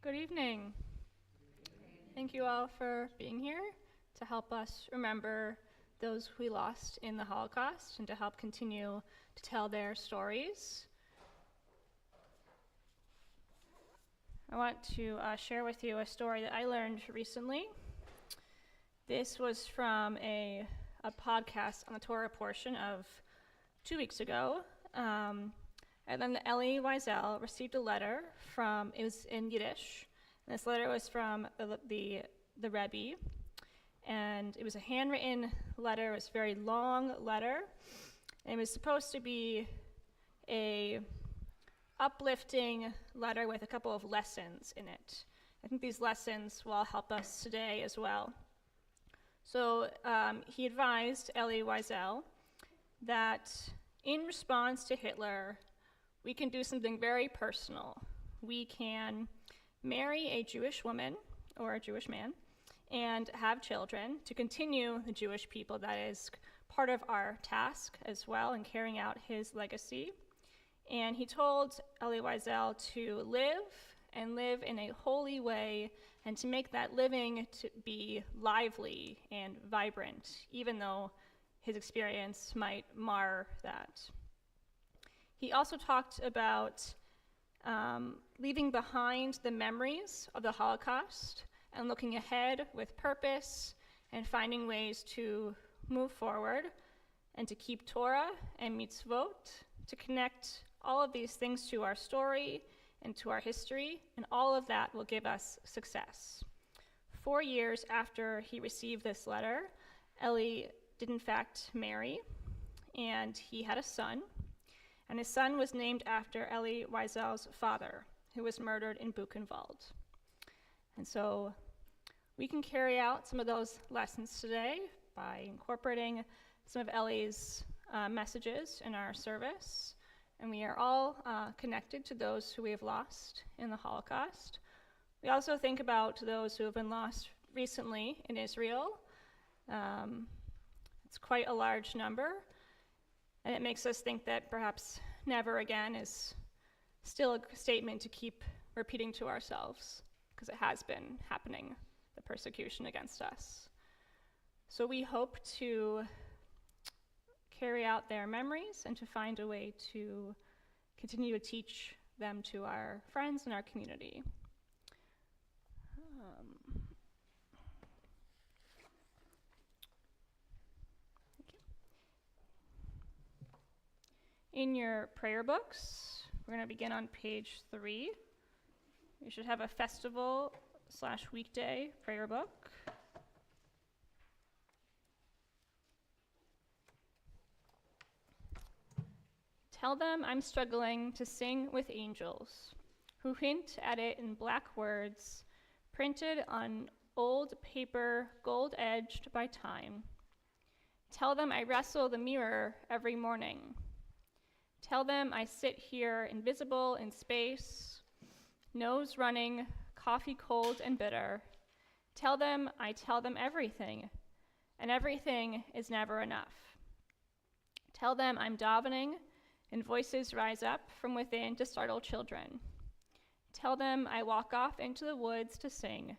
Good evening. Thank you all for being here to help us remember those we lost in the Holocaust and to help continue to tell their stories. I want to share with you a story that I learned recently. This was from a podcast on the Torah portion of 2 weeks ago. And then Ellie Wiesel received a letter it was in Yiddish. And this letter was from the Rebbe. And it was a handwritten letter. It was a very long letter. And it was supposed to be a uplifting letter with a couple of lessons in it. I think these lessons will help us today as well. So he advised Ellie Wiesel that in response to Hitler, we can do something very personal. We can marry a Jewish woman or a Jewish man and have children to continue the Jewish people. That is part of our task as well in carrying out his legacy. And he told Ellie Wiesel to live in a holy way and to make that living to be lively and vibrant, even though his experience might mar that. He also talked about leaving behind the memories of the Holocaust and looking ahead with purpose and finding ways to move forward and to keep Torah and mitzvot, to connect all of these things to our story and to our history, and all of that will give us success. 4 years after he received this letter, Ellie did in fact marry, and he had a son. And his son was named after Ellie Wiesel's father, who was murdered in Buchenwald. And so we can carry out some of those lessons today by incorporating some of Ellie's messages in our service. And we are all connected to those who we have lost in the Holocaust. We also think about those who have been lost recently in Israel. It's quite a large number. And it makes us think that perhaps never again is still a statement to keep repeating to ourselves, because it has been happening, the persecution against us. So we hope to carry out their memories and to find a way to continue to teach them to our friends and our community. In your prayer books, we're going to begin on page 3. You should have a festival/weekday prayer book. Tell them I'm struggling to sing with angels, who hint at it in black words, printed on old paper, gold-edged by time. Tell them I wrestle the mirror every morning. Tell them I sit here invisible in space, nose running, coffee cold and bitter. Tell them I tell them everything, and everything is never enough. Tell them I'm davening, and voices rise up from within to startle children. Tell them I walk off into the woods to sing.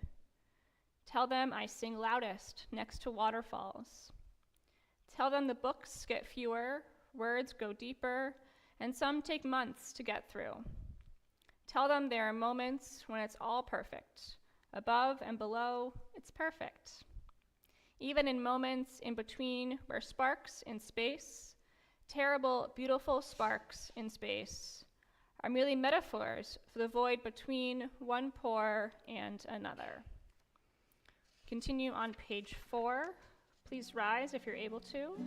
Tell them I sing loudest next to waterfalls. Tell them the books get fewer, words go deeper, and some take months to get through. Tell them there are moments when it's all perfect. Above and below, it's perfect. Even in moments in between where sparks in space, terrible, beautiful sparks in space, are merely metaphors for the void between one pore and another. Continue on page 4. Please rise if you're able to.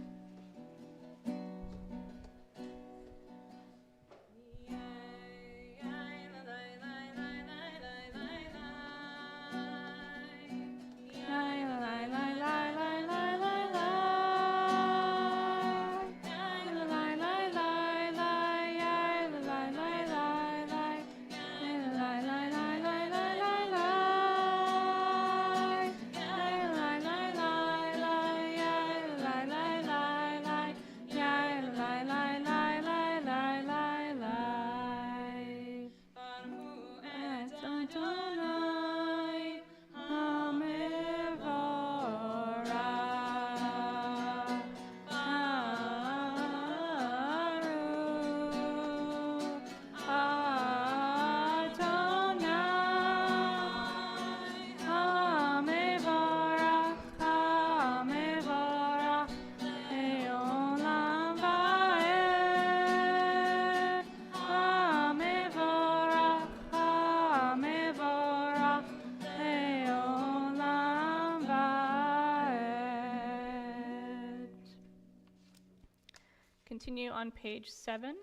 continue on page 7.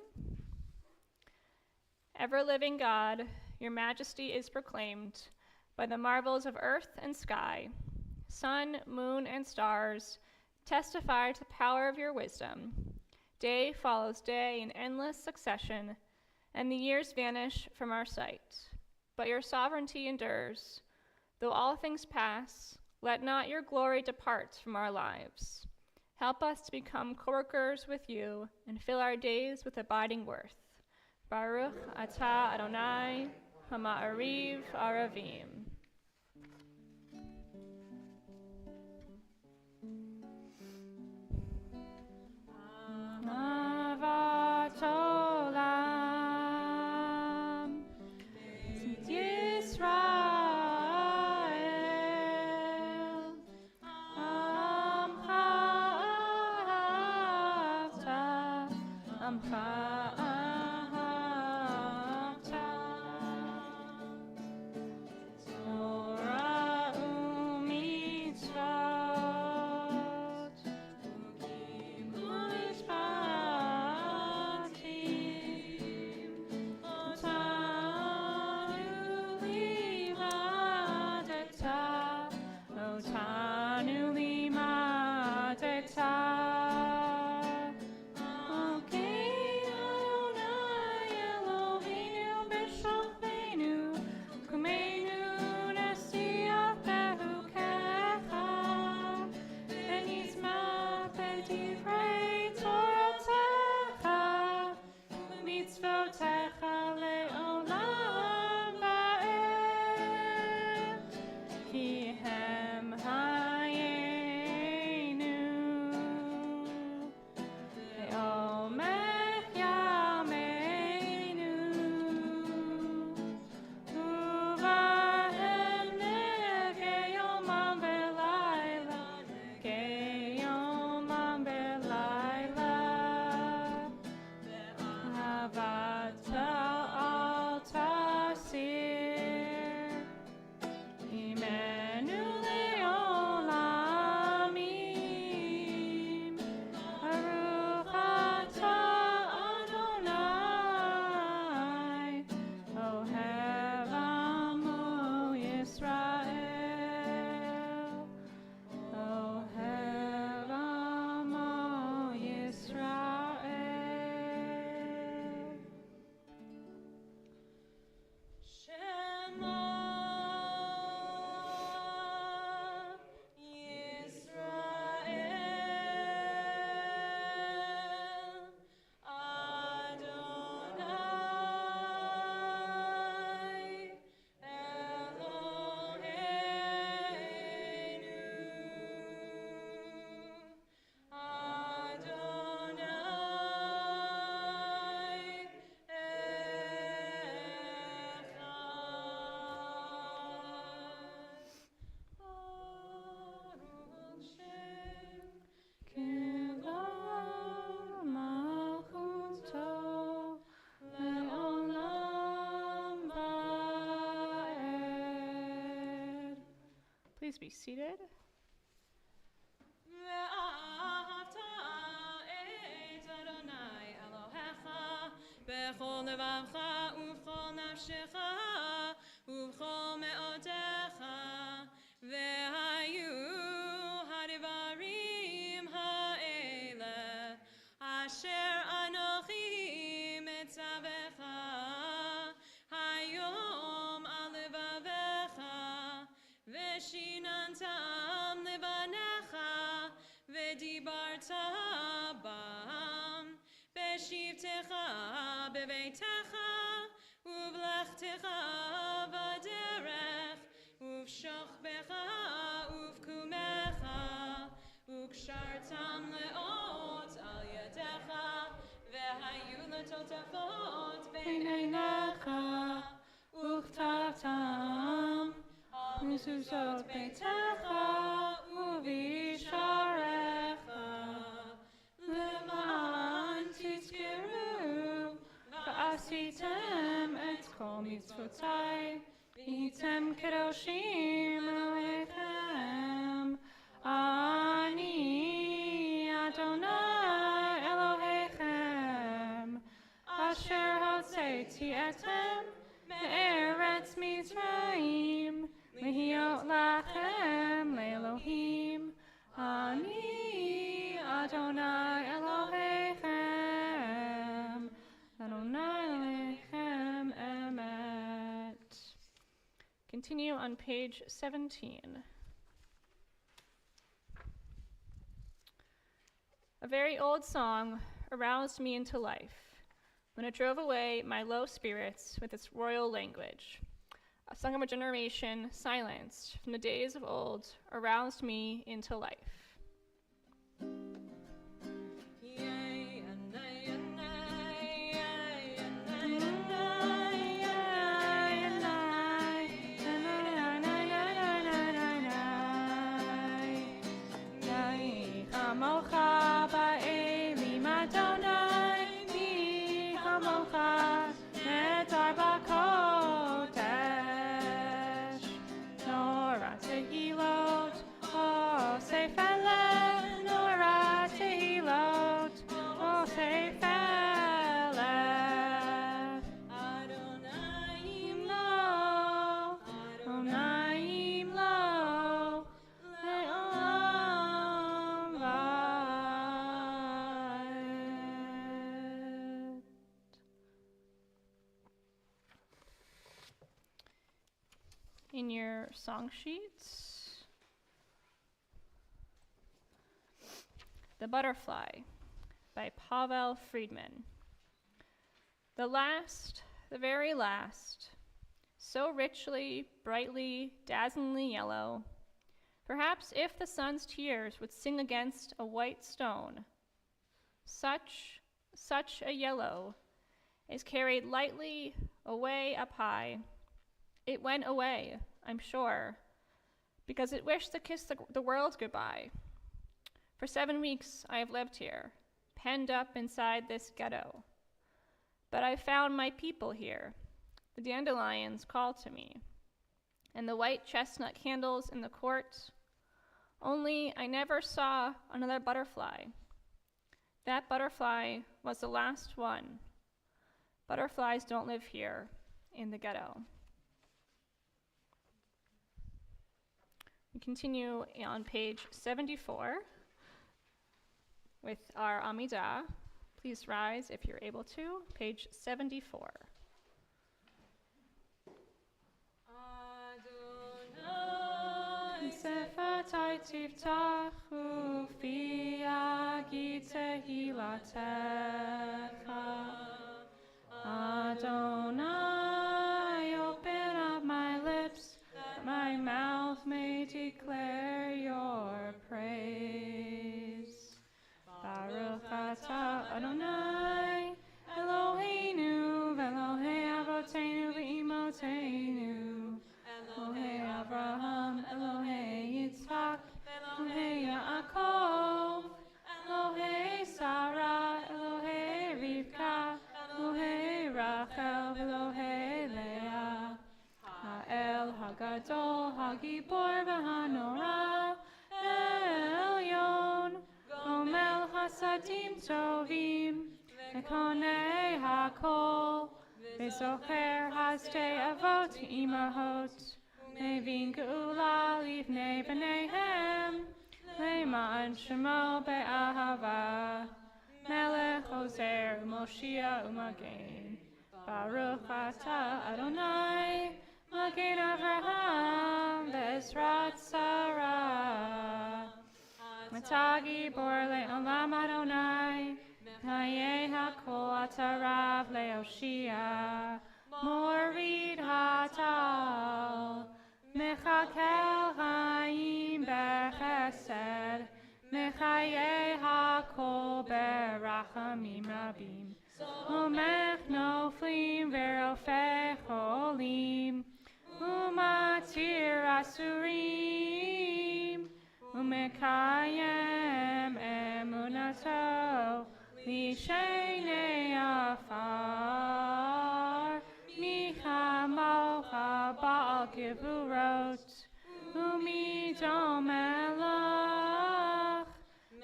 Ever-living God, your majesty is proclaimed by the marvels of earth and sky. Sun, moon, and stars testify to the power of your wisdom. Day follows day in endless succession, and the years vanish from our sight. But your sovereignty endures. Though all things pass, let not your glory depart from our lives. Help us to become co-workers with you and fill our days with abiding worth. Baruch atah Adonai, Hama'ariv Aravim. Ahavat olam, Tzit Yisrael, Amcha ahavta, Amcha ahavta. Torah u'mitzvot, Ukim u'mishpatim, Otanu limadeta. Okay, Adonai Eloheinu b'shofenu, Kumeinu nasiach behukecha, v'nizmach b'divrei Toratecha, u'mitzvotecha le'olam va'ed, ki hem hayenu, le'omech yameinu, uvahem negeyomam v'layla, negeyomam v'layla, ve'ahavata al tasir, Imenu le'olamim, Baruch atah Adonai, Ohev amo Yisrael, Ohev amo Yisrael. Shema Yisrael, Adonai Eloheinu, Adonai Echad. Baruch Shem Kivod Malchuto Le'olam Va'ed. Please be seated. ואהבת את אדוני אלוהיך בכל לבבך ובכל נפשך ובכל מאודיך, והיו הדברים האלה אשר אנוכי מצווך היום על לבביך, ושיננתם לבניך ודיברת בם בשבתך בביתך ובלכתך בדרך ובשוכבך ובקומך, וקשרתם לאות על ידיך, והיו לטוטפות בין עיניך, וכתבתם על מזוזות ביתך ובשעריך, למען תזכרו ועשיתם את כל מצוותיי, והייתם קדושים אלוהיכם. אני אדוני אלוהיכם. Hotzati etem me'eretz Mitzrayim Lehiot lachem le'Elohim Ani Adonai Elohechem Adonai Elohechem Emet. Continue on page 17. A very old song aroused me into life when it drove away my low spirits with its royal language. A song of a generation silenced from the days of old aroused me into life. In your song sheets, The Butterfly by Pavel Friedman. The very last, so richly, brightly, dazzlingly yellow, perhaps if the sun's tears would sing against a white stone, such a yellow is carried lightly away up high. It went away, I'm sure, because it wished to kiss the world goodbye. For 7 weeks I have lived here, penned up inside this ghetto. But I found my people here. The dandelions call to me, and the white chestnut candles in the court. Only I never saw another butterfly. That butterfly was the last one. Butterflies don't live here in the ghetto. We continue on page 74 with our Amidah. Please rise if you're able to. Page 74. Adonai Sefatai Tiftachu Fi Agi Tehilatecha Adonai, open up my lips, that my mouth may declare your praise. Baruch atah Adonai, Eloheinu, Elohei Avotenu v'Imotenu, Elohei Avraham, Elohei Yitzhak, Elohei Yaakov, Elohei Sarah, Elohei Rivka, Elohei Rachel, Elohei Leah, Ha'el Hagadol, Hagibor v'Hanora, Elyon, Gomel Hasadim Tovim, Ekonei Hakol, V'Zocher Hasdei Avot Imahot, Mevin Geula Livnei B'neihem, Le'ma'an Shemo Be'ahava, Melech Ozer U'Moshia U'Magen, Baruch atah Adonai, Magen Avraham Ve'ezrat Sarah, Matagi Bor Le'olam Adonai, Hayeh HaKol Atarav Le'oshia, Morid Hatal, Mechakel Chaim Bechesed, Mechayeh HaKol Berachamim Rabim, Omech Noflim Verofeh Cholim, Umatir Asurim, Umekayem Emunato, Lishenei Afar, Michamocha Baal Gevurot, Umidom Melech,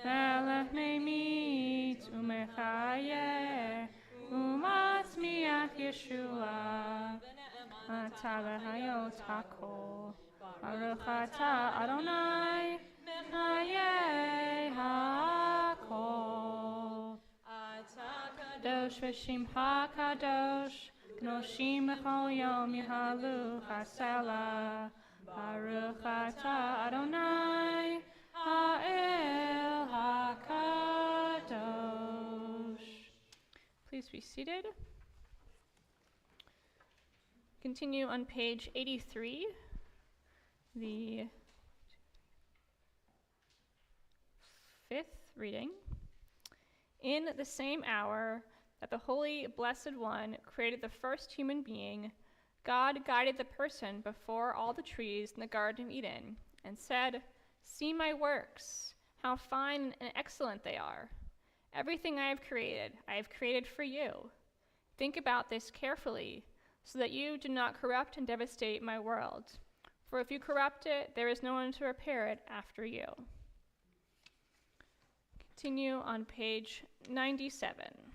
Melech Memit Umechayeh, Umatzmiach Yeshua. ata v'hayot hakol. Baruch ata Adonai mechayeh hakol. Kadosh v'shimcha kadosh, Knoshim b'chol yom yihalu chasela. Baruch ata Adonai ha'el hakadosh. Please be seated. Continue on page 83, the fifth reading. In the same hour that the Holy Blessed One created the first human being, God guided the person before all the trees in the Garden of Eden and said, "See my works, how fine and excellent they are. Everything I have created for you. Think about this carefully, so that you do not corrupt and devastate my world. For if you corrupt it, there is no one to repair it after you." Continue on page 97.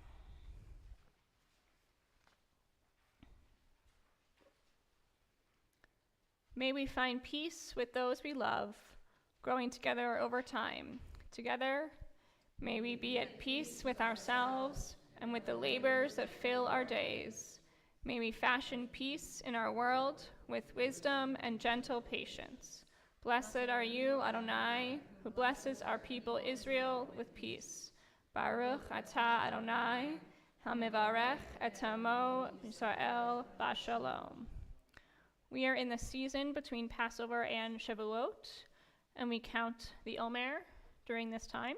May we find peace with those we love, growing together over time. Together, may we be at peace with ourselves and with the labors that fill our days. May we fashion peace in our world with wisdom and gentle patience. Blessed are you, Adonai, who blesses our people Israel with peace. Baruch atah Adonai, hamivarech et amo Yisrael b'shalom. We are in the season between Passover and Shavuot, and we count the Omer during this time.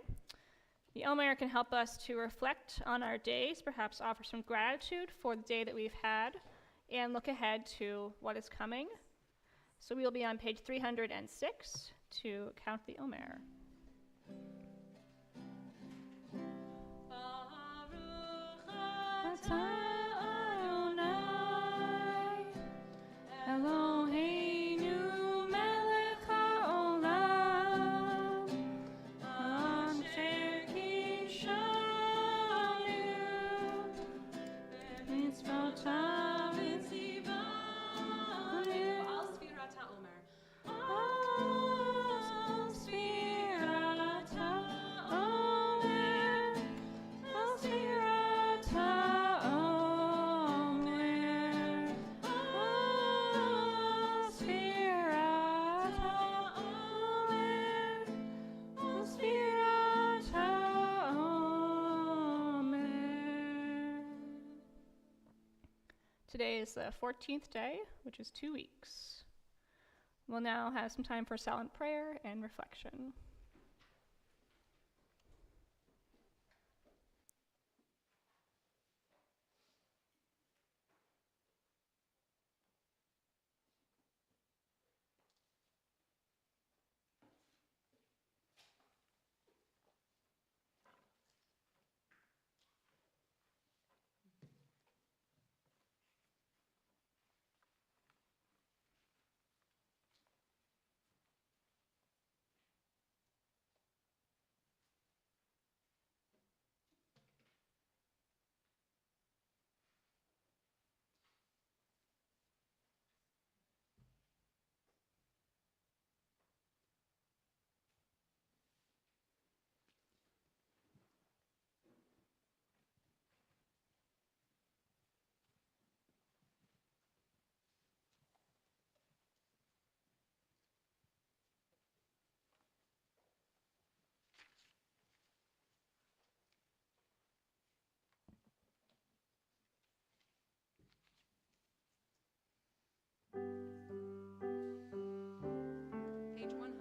The Omer can help us to reflect on our days, perhaps offer some gratitude for the day that we've had, and look ahead to what is coming. So we will be on page 306 to count the Omer. Baruch atah Adonai Eloheinu melech haolam asher kidshanu b'mitzvotav v'tzivanu al sfirat ha'omer Today is the 14th day, which is 2 weeks. We'll now have some time for silent prayer and reflection. Page 100.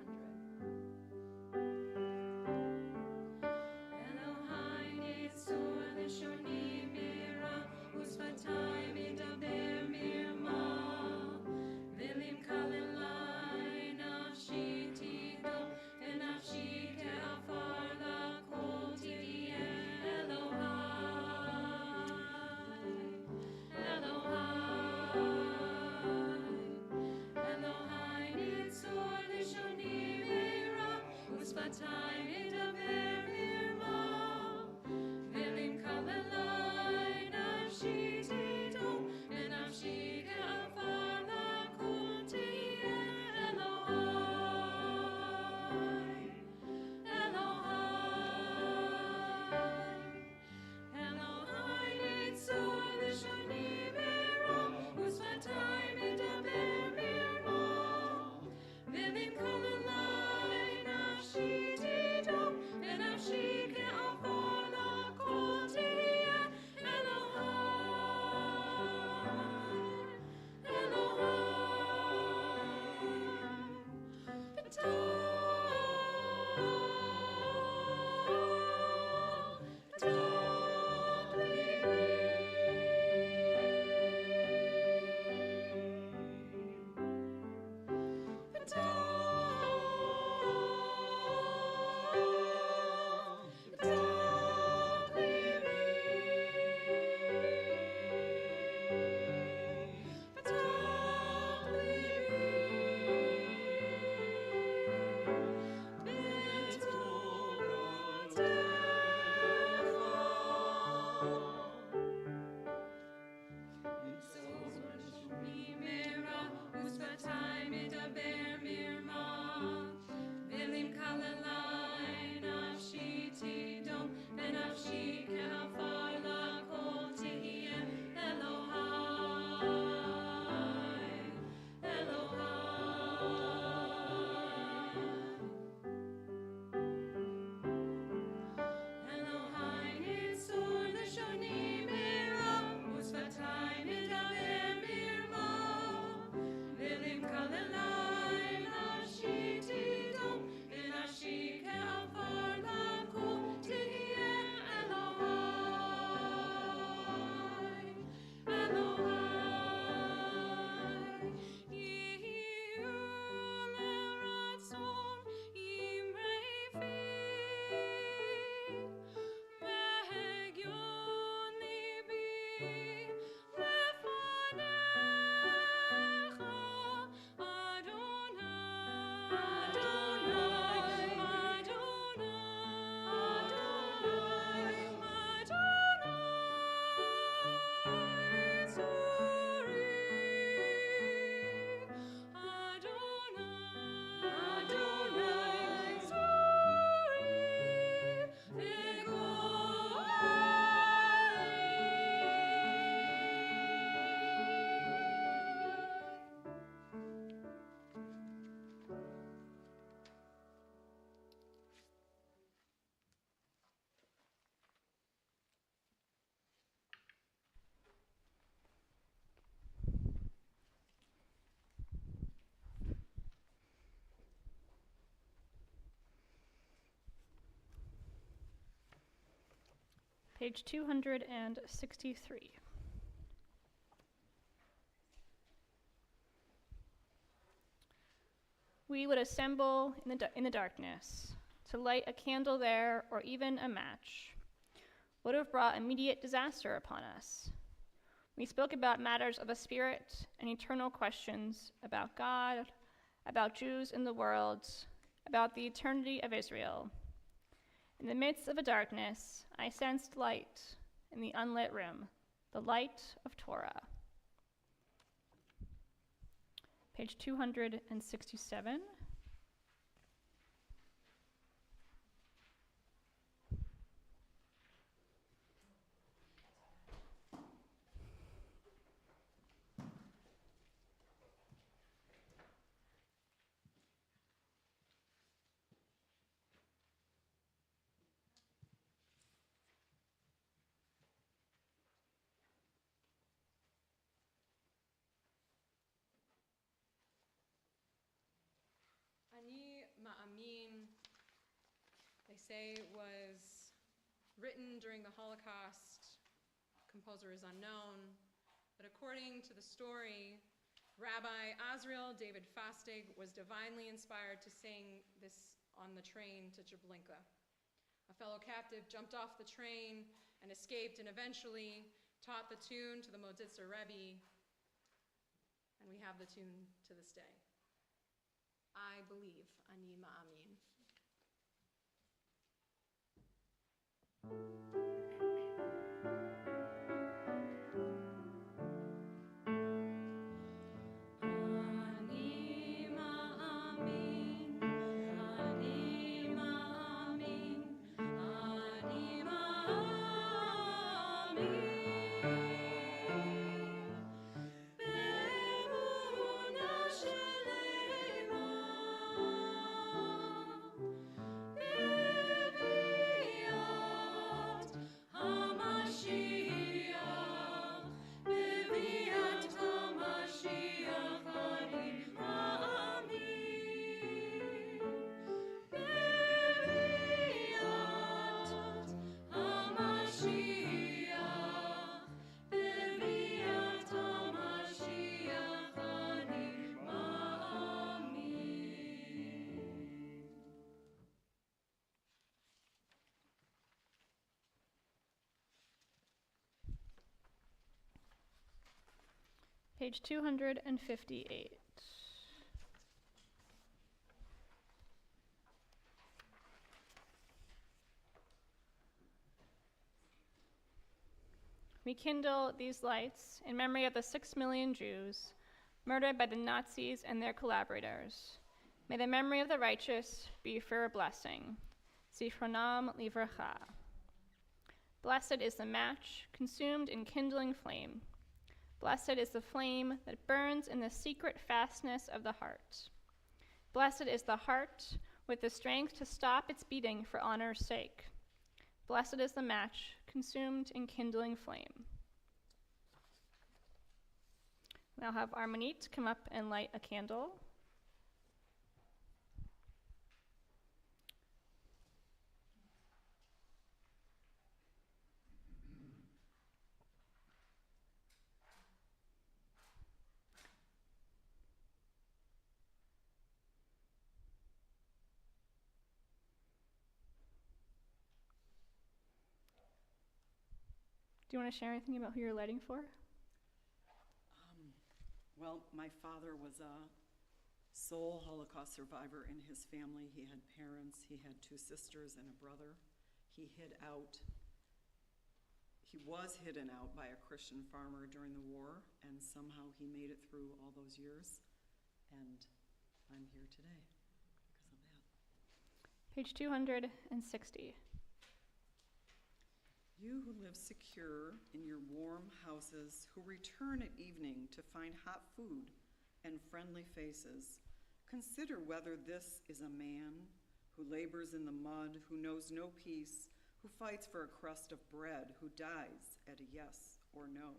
Page 263. We would assemble in the darkness. To light a candle there, or even a match, would have brought immediate disaster upon us. We spoke about matters of the spirit and eternal questions about God, about Jews in the world, about the eternity of Israel. In the midst of a darkness, I sensed light in the unlit room, the light of Torah. Page 267. Ani Ma'amin, they say, was written during the Holocaust. Composer is unknown, but according to the story, Rabbi Azriel David Fastig was divinely inspired to sing this on the train to Treblinka. A fellow captive jumped off the train and escaped, and eventually taught the tune to the Moditzer Rebbe, and we have the tune to this day. I believe, Ani Ma'amin. Page 258. We kindle these lights in memory of the 6 million Jews murdered by the Nazis and their collaborators. May the memory of the righteous be for a blessing. Zichronam livracha. Blessed is the match consumed in kindling flame. Blessed is the flame that burns in the secret fastness of the heart. Blessed is the heart with the strength to stop its beating for honor's sake. Blessed is the match consumed in kindling flame. Now have Armonite come up and light a candle. Do you want to share anything about who you're lighting for? Well, my father was a sole Holocaust survivor in his family. He had parents, he had 2 sisters and a brother. He was hidden out by a Christian farmer during the war, and somehow he made it through all those years, and I'm here today because of that. Page 260. You who live secure in your warm houses, who return at evening to find hot food and friendly faces, consider whether this is a man who labors in the mud, who knows no peace, who fights for a crust of bread, who dies at a yes or no.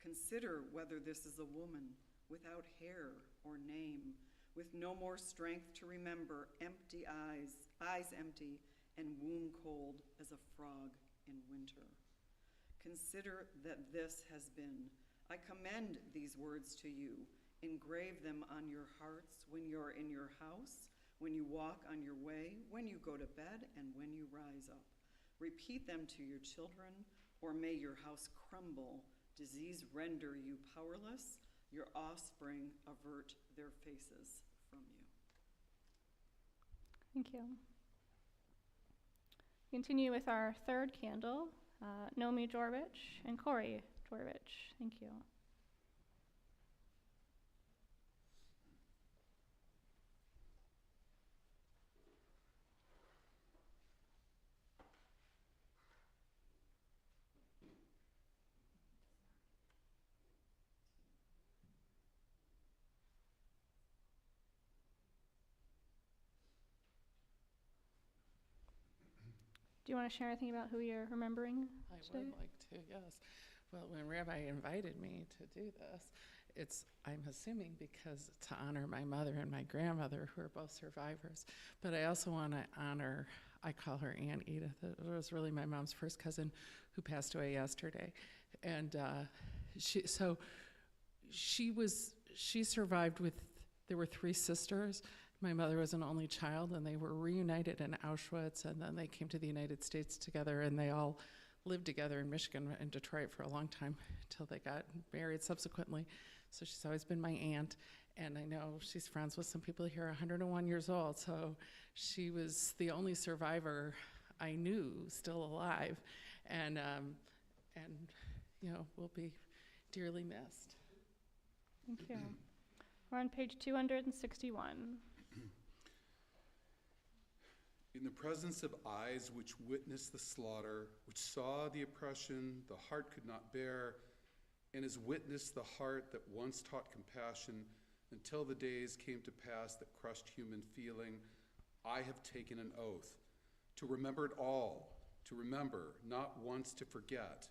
Consider whether this is a woman without hair or name, with no more strength to remember, empty eyes empty, and womb cold as a frog in winter. Consider that this has been. I commend these words to you. Engrave them on your hearts when you're in your house, when you walk on your way, when you go to bed, and when you rise up. Repeat them to your children, or may your house crumble, disease render you powerless, your offspring avert their faces from you. Thank you. Continue with our third candle, Nomi Jorvich and Corey Jorvich. Thank you. Do you want to share anything about who you're remembering today? I would like to, yes. Well, when Rabbi invited me to do this, I'm assuming because to honor my mother and my grandmother, who are both survivors, but I also want to honor, I call her Aunt Edith. It was really my mom's first cousin who passed away yesterday. And she survived with, there were 3 sisters. My mother was an only child, and they were reunited in Auschwitz, and then they came to the United States together, and they all lived together in Michigan and Detroit for a long time until they got married subsequently. So she's always been my aunt, and I know she's friends with some people here, 101 years old, so she was the only survivor I knew still alive, and will be dearly missed. Thank you. We're on page 261. In the presence of eyes which witnessed the slaughter, which saw the oppression the heart could not bear, and has witnessed the heart that once taught compassion until the days came to pass that crushed human feeling, I have taken an oath to remember it all, to remember, not once to forget.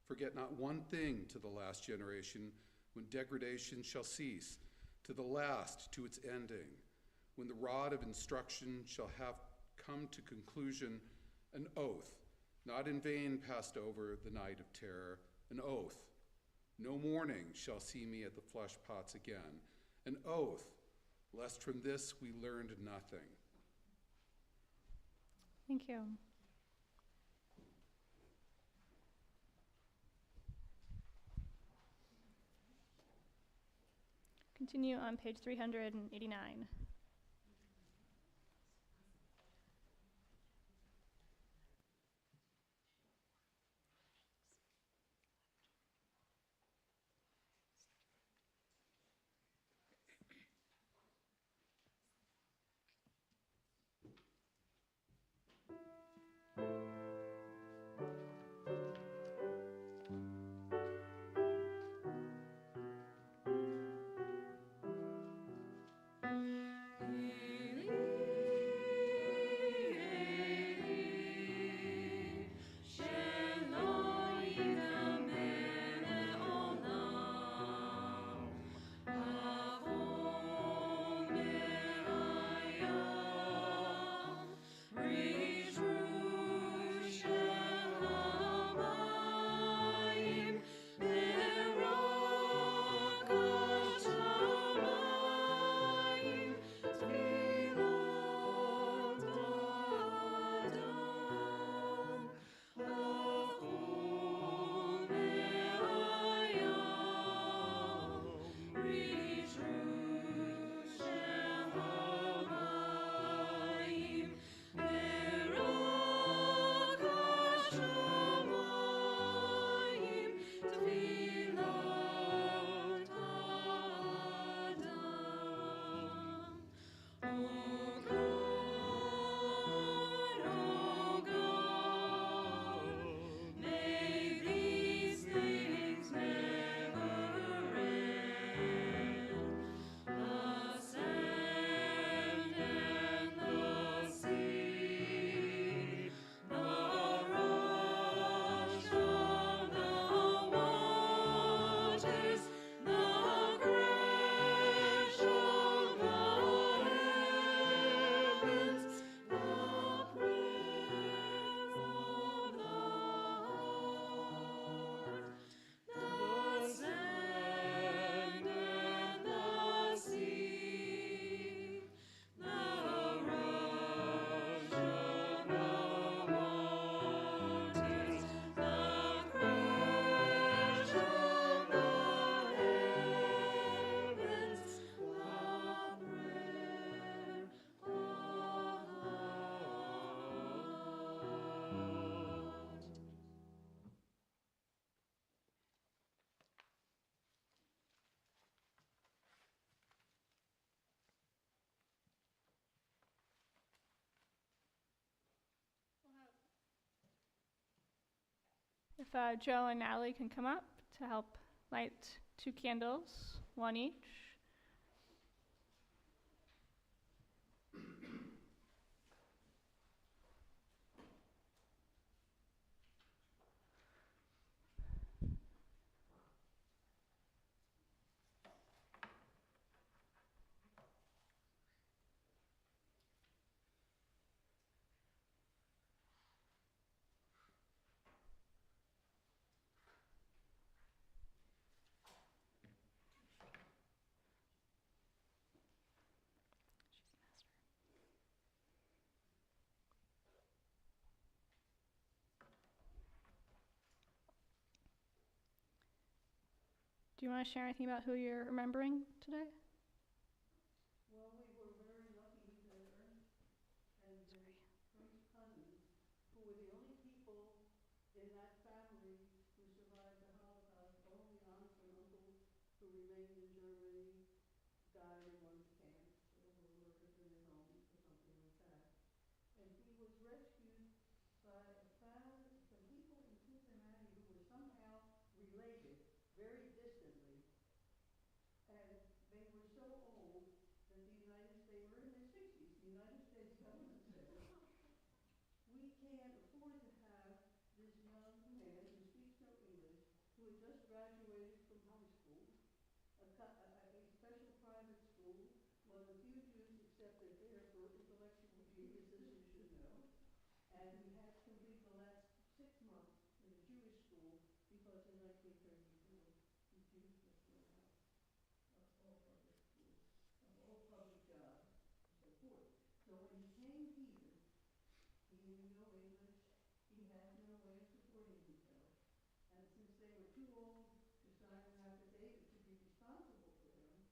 Forget not one thing to the last generation, when degradation shall cease, to the last to its ending, when the rod of instruction shall have come to conclusion, an oath, not in vain passed over the night of terror, an oath. No mourning shall see me at the flesh pots again, an oath, lest from this we learned nothing. Thank you. Continue on page 389. If Joe and Natalie can come up to help light 2 candles, 1 each. Do you want to share anything about who you're remembering today? Well, we were very lucky that Ernst and Ernst's cousins, who were the only people in that family who survived the Holocaust, all the aunts and uncles who remained in Germany died in one of the camps or were murdered in their homes or something like that. And he was rescued by some people in Cincinnati who were somehow related very distantly. And they were so old that they were in their 60s. The United States government said, we can't afford to have this young man who speaks no English, who had just graduated from high school, a special private school, one of the few Jews accepted there for intellectual geniuses, you should know. And he had to complete the last 6 months in a Jewish school because in 1934 the Jews were thrown out of all public schools, of all public jobs, and so forth. So when he came here, he knew no English, he had no way of supporting himself. And since they were too old to sign an affidavit to be responsible for him,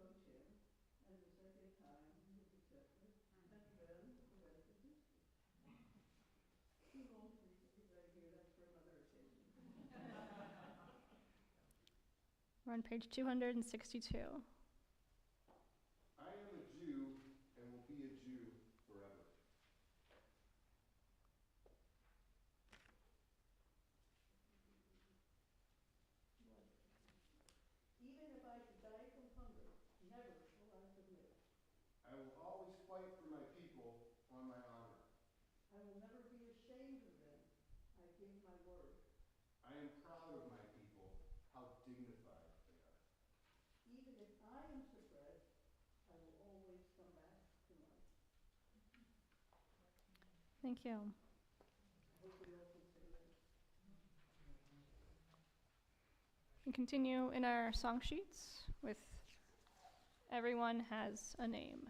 coach him, and the second time he was accepted, and then the rest is history. He won't be right here, that's for another occasion. We're on page 262. I am a Jew and will be a Jew forever. Even if I should die from hunger, never will I submit. I will always fight for my people on my honor. I will never be ashamed of them. I give my word. I am proud of my people, how dignified they are. Even if I am suppressed, I will always come back to life. Thank you. I hope we all consider this. We continue in our song sheets with Everyone Has a Name.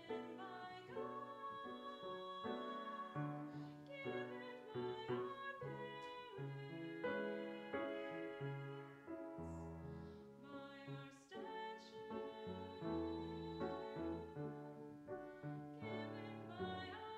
Given by our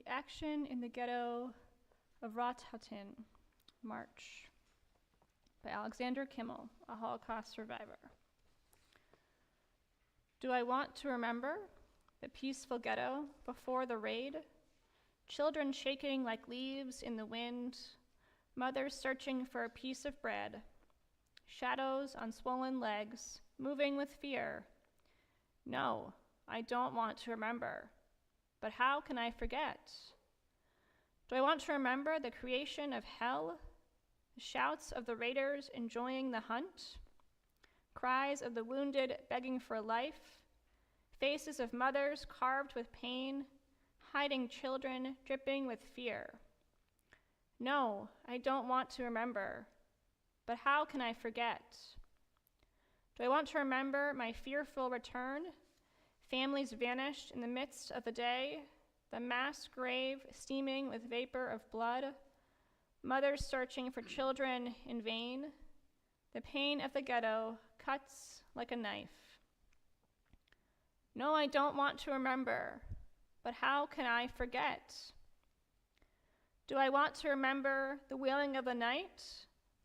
The Action in the Ghetto of Rathatin, March, by Alexander Kimmel, a Holocaust survivor. Do I want to remember the peaceful ghetto before the raid? Children shaking like leaves in the wind, mothers searching for a piece of bread, shadows on swollen legs, moving with fear. No, I don't want to remember. But how can I forget? Do I want to remember the creation of hell, the shouts of the raiders enjoying the hunt, cries of the wounded begging for life, faces of mothers carved with pain, hiding children dripping with fear? No, I don't want to remember. But how can I forget? Do I want to remember my fearful return, families vanished in the midst of the day, the mass grave steaming with vapor of blood, mothers searching for children in vain? The pain of the ghetto cuts like a knife. No, I don't want to remember, but how can I forget? Do I want to remember the wailing of the night,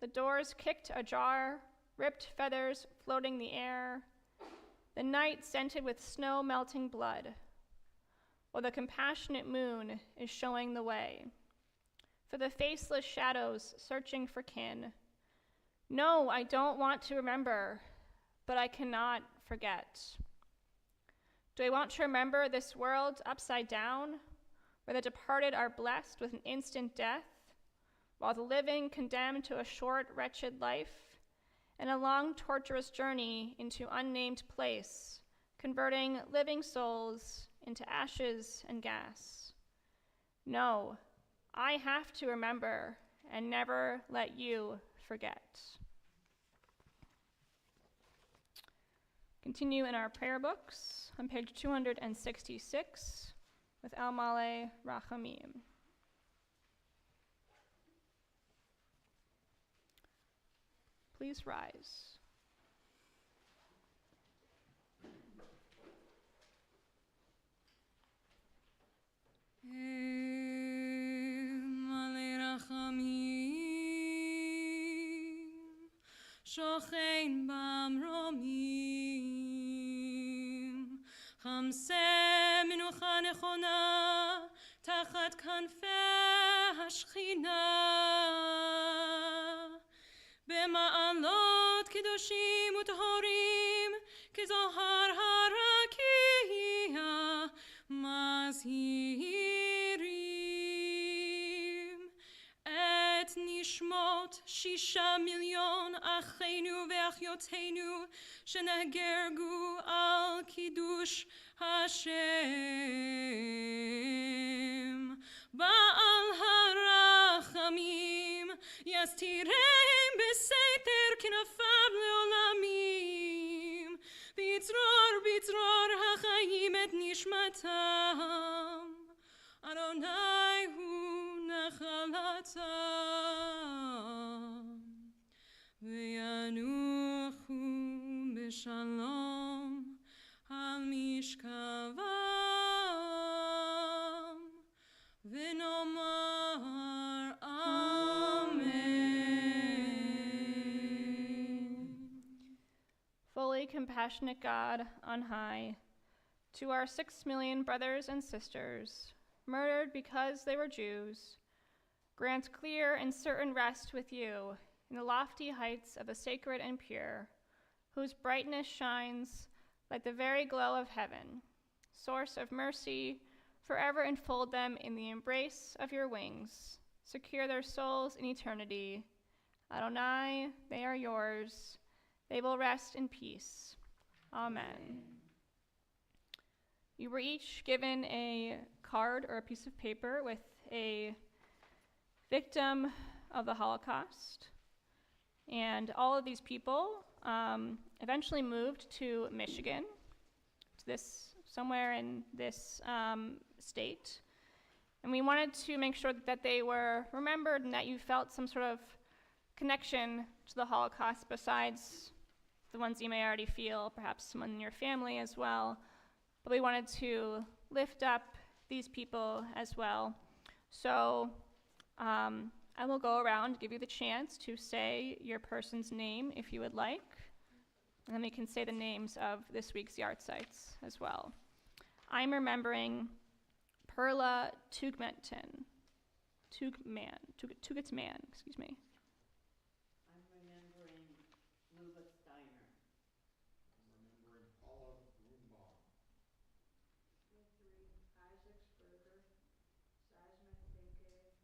the doors kicked ajar, ripped feathers floating the air, the night scented with snow-melting blood, while the compassionate moon is showing the way, for the faceless shadows searching for kin? No, I don't want to remember, but I cannot forget. Do I want to remember this world upside down, where the departed are blessed with an instant death, while the living condemned to a short, wretched life, and a long, torturous journey into unnamed place, converting living souls into ashes and gas? No, I have to remember and never let you forget. Continue in our prayer books on page 266 with El Male Rachamim. Please rise. Male rachamim, shochein bamromim, chamse menucha nechona, tachat kanfei hashchina, במעלות קדושים וטהורים כזוהר הרקיע מזהירים את נשמות 6 מיליון אחינו ואחיותינו שנהרגו על קידוש השם. בעל הרחמים יסתירם בסתר כנפיו לעולמים, בצרור החיים את נשמתם, אדוני הוא נחלתם, וינוחו בשלום על משכבם, ונאמר Fully compassionate God on high, to our 6 million brothers and sisters, murdered because they were Jews, grant clear and certain rest with you in the lofty heights of the sacred and pure, whose brightness shines like the very glow of heaven. Source of mercy, forever enfold them in the embrace of your wings. Secure their souls in eternity. Adonai, they are yours. They will rest in peace. Amen. You were each given a card or a piece of paper with a victim of the Holocaust. And all of these people eventually moved to Michigan, to somewhere in this state. And we wanted to make sure that they were remembered and that you felt some sort of connection to the Holocaust besides the ones you may already feel, perhaps someone in your family as well. But we wanted to lift up these people as well. So I will go around, give you the chance to say your person's name if you would like. And then we can say the names of this week's yard sites as well. I'm remembering Perla Tugman, excuse me. I'm remembering Luba Steiner. I'm remembering Paula Grunbaum. Three, Isaacsberger, Seisman Finke,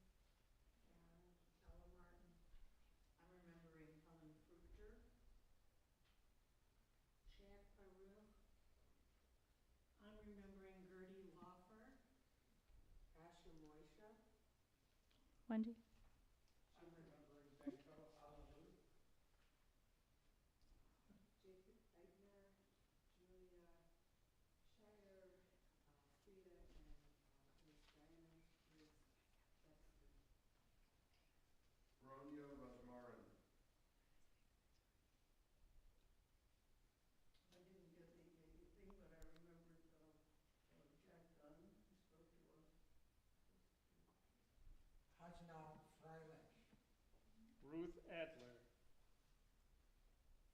and Ella Martin. I'm remembering Helen Fruchter. Jack Baruch, I'm remembering Gertie Loffer. Asher Moisha, Wendy. I'm remembering Bento Alalu. Jacob Eigner, Julia Shire, Frida, and Liz Diamond, Liz Dexter. Bronya Rosmarin. I didn't get the thing, but I remembered Jack Dunn, who spoke to us. Hajna Freilich. Ruth Adler.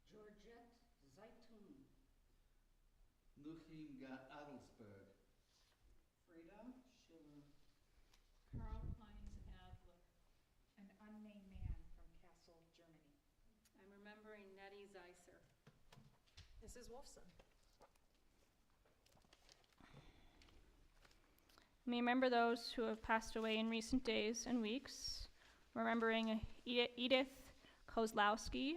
Georgette Zeitun. Nuchim Adelsberg. Frida Schiller. Karl-Heinz Adler, an unnamed man from Kassel, Germany. I'm remembering Nettie Zeiser. Mrs. Wolfson. We remember those who have passed away in recent days and weeks. Remembering Edith Kozlowski,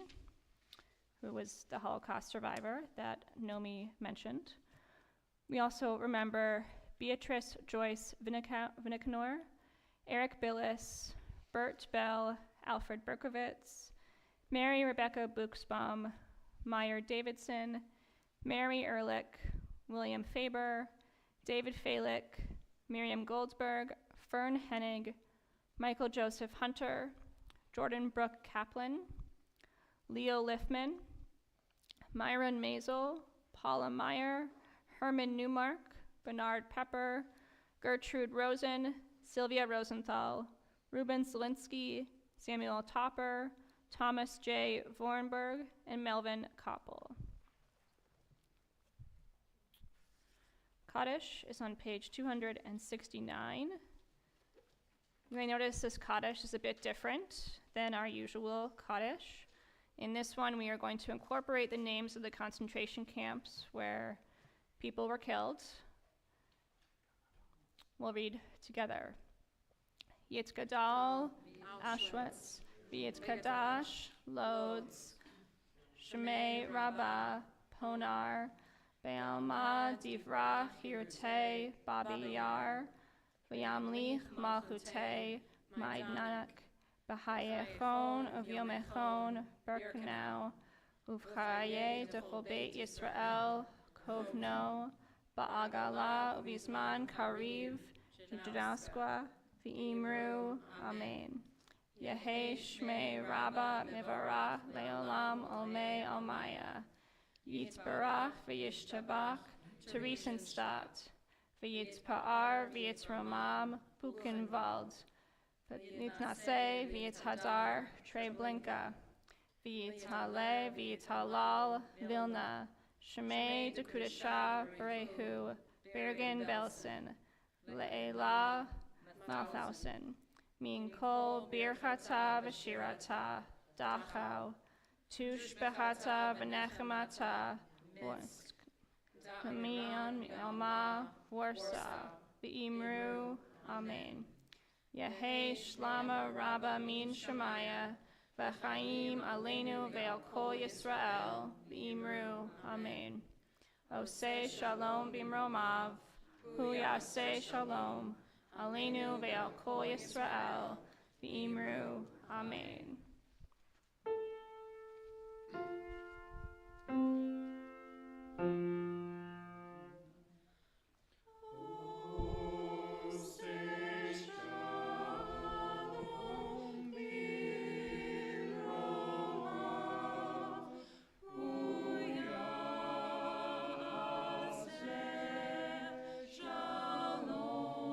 who was the Holocaust survivor that Nomi mentioned. We also remember Beatrice Joyce Vinikanor, Eric Billis, Bert Bell, Alfred Berkowitz, Mary Rebecca Buchsbaum, Meyer Davidson, Mary Ehrlich, William Faber, David Falick, Miriam Goldsberg, Fern Hennig, Michael Joseph Hunter, Jordan Brooke Kaplan, Leo Liffman, Myron Mazel, Paula Meyer, Herman Newmark, Bernard Pepper, Gertrude Rosen, Sylvia Rosenthal, Ruben Zielinski, Samuel Topper, Thomas J. Vorenberg, and Melvin Koppel. Kaddish is on page 269. You may notice this Kaddish is a bit different than our usual Kaddish. In this one, we are going to incorporate the names of the concentration camps where people were killed. We'll read together. Yitzgadal, Auschwitz, Yitzkadash, Lodz, Shemei Rabbah, Ponar, Be'alma, Divrach, Hirte, Babi Yar, V'yamlich, Malchute, Maidnanak, B'hayechon, Uv'yomechon, Birkenau, Uv'chaye, Dechol Beit Yisrael, Kovno, Ba'agala, Uv'yizman, Kariv, Judasqua, V'imru, Amen. Yehei Shmei Rabba Mivarach Leolam Olmei Almaya. Yitzbarach v'yishtabach Teresenstadt. V'yitzpa'ar v'yitzromam Buchenwald. V'yitnaseh v'yitzhadar Treblinka. V'yithale v'yithalal Vilna. Shemei Dekudasha Berehu Bergen Belsen. Le'ela Malthausen. Min kol birchata v'shirata dachau. Tush behata v'nechemata v'mion alma vorsa v'imru amen. Yehei shlama rabba min shemaya v'chaim aleinu ve'al kol Yisrael v'imru amen. Oseh shalom b'imromav hu yaseh shalom aleinu ve'al kol Yisrael v'imru amen. Shalom.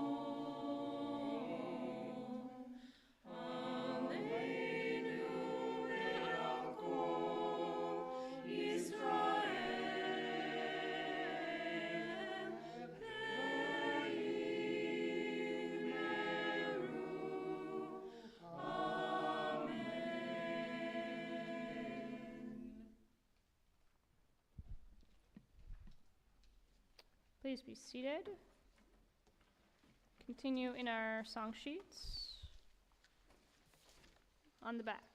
Please be seated. Continue in our song sheets on the back.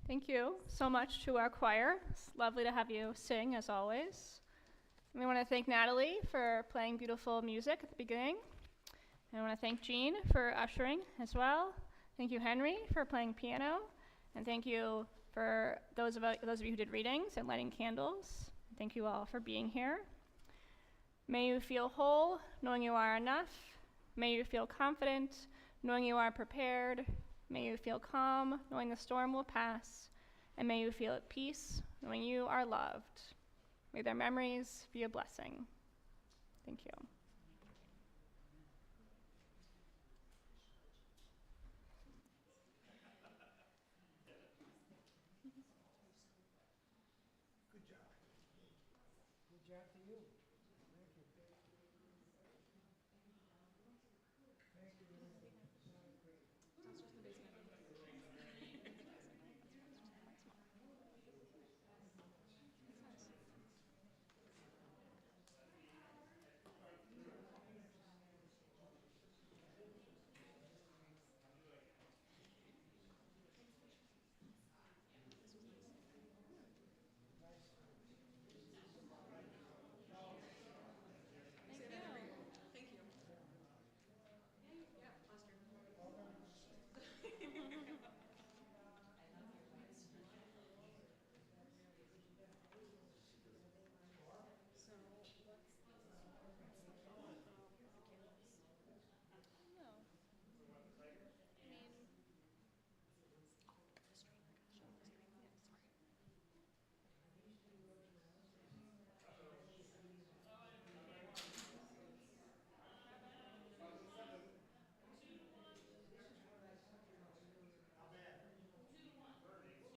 Thank you so much to our choir. It's lovely to have you sing, as always. And we want to thank Natalie for playing beautiful music at the beginning. And I want to thank Jean for ushering as well. Thank you, Henry, for playing piano. And thank you for those of you who did readings and lighting candles. Thank you all for being here. May you feel whole, knowing you are enough. May you feel confident, knowing you are prepared. May you feel calm, knowing the storm will pass. And may you feel at peace, knowing you are loved. May their memories be a blessing. Thank you. Good job to you.